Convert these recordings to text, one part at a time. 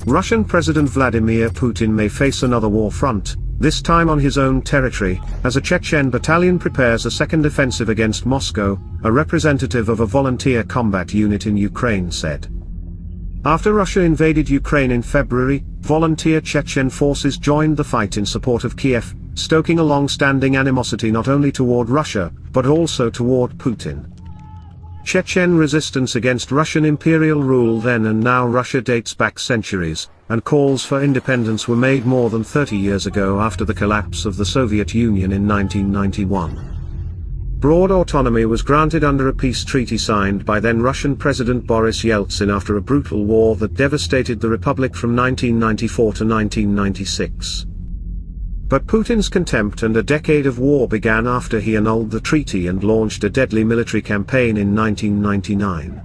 Russian President Vladimir Putin may face another war front, this time on his own territory, as a Chechen battalion prepares a second offensive against Moscow, a representative of a volunteer combat unit in Ukraine said. After Russia invaded Ukraine in February, volunteer Chechen forces joined the fight in support of Kyiv, stoking a long-standing animosity not only toward Russia, but also toward Putin. Chechen resistance against Russian imperial rule then and now Russia dates back centuries, and calls for independence were made more than 30 years ago after the collapse of the Soviet Union in 1991. Broad autonomy was granted under a peace treaty signed by then Russian President Boris Yeltsin after a brutal war that devastated the republic from 1994 to 1996. But Putin's contempt and a decade of war began after he annulled the treaty and launched a deadly military campaign in 1999.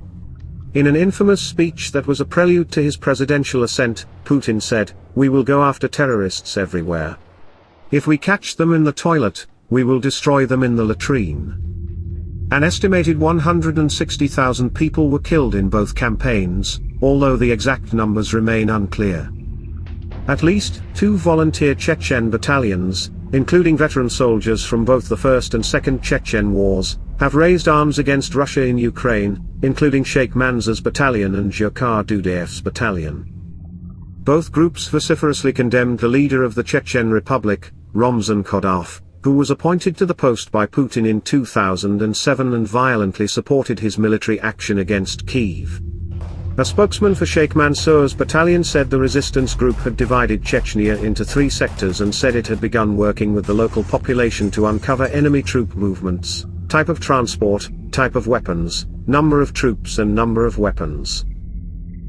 In an infamous speech that was a prelude to his presidential ascent, Putin said, "We will go after terrorists everywhere. If we catch them in the toilet, we will destroy them in the latrine." An estimated 160,000 people were killed in both campaigns, although the exact numbers remain unclear. At least 2 volunteer Chechen battalions, including veteran soldiers from both the First and Second Chechen Wars, have raised arms against Russia in Ukraine, including Sheikh Mansur's battalion and Djokhar Dudayev's battalion. Both groups vociferously condemned the leader of the Chechen Republic, Ramzan Kadyrov, who was appointed to the post by Putin in 2007 and violently supported his military action against Kyiv. A spokesman for Sheikh Mansur's battalion said the resistance group had divided Chechnya into 3 sectors and said it had begun working with the local population to uncover enemy troop movements, type of transport, type of weapons, number of troops and number of weapons.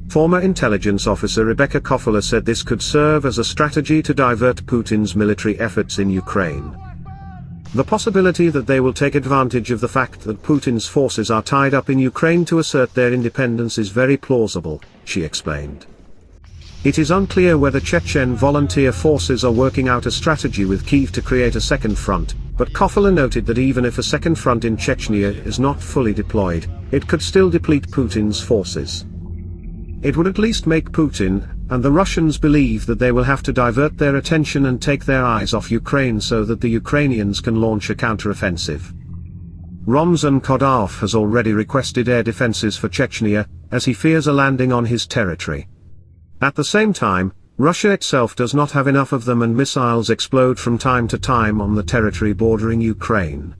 Former intelligence officer Rebecca Kofler said this could serve as a strategy to divert Putin's military efforts in Ukraine. The possibility that they will take advantage of the fact that Putin's forces are tied up in Ukraine to assert their independence is very plausible, she explained. It is unclear whether Chechen volunteer forces are working out a strategy with Kyiv to create a second front, but Kofler noted that even if a second front in Chechnya is not fully deployed, it could still deplete Putin's forces. It would at least make Putin and the Russians believe that they will have to divert their attention and take their eyes off Ukraine so that the Ukrainians can launch a counteroffensive. Ramzan Kadyrov has already requested air defenses for Chechnya, as he fears a landing on his territory. At the same time, Russia itself does not have enough of them and missiles explode from time to time on the territory bordering Ukraine.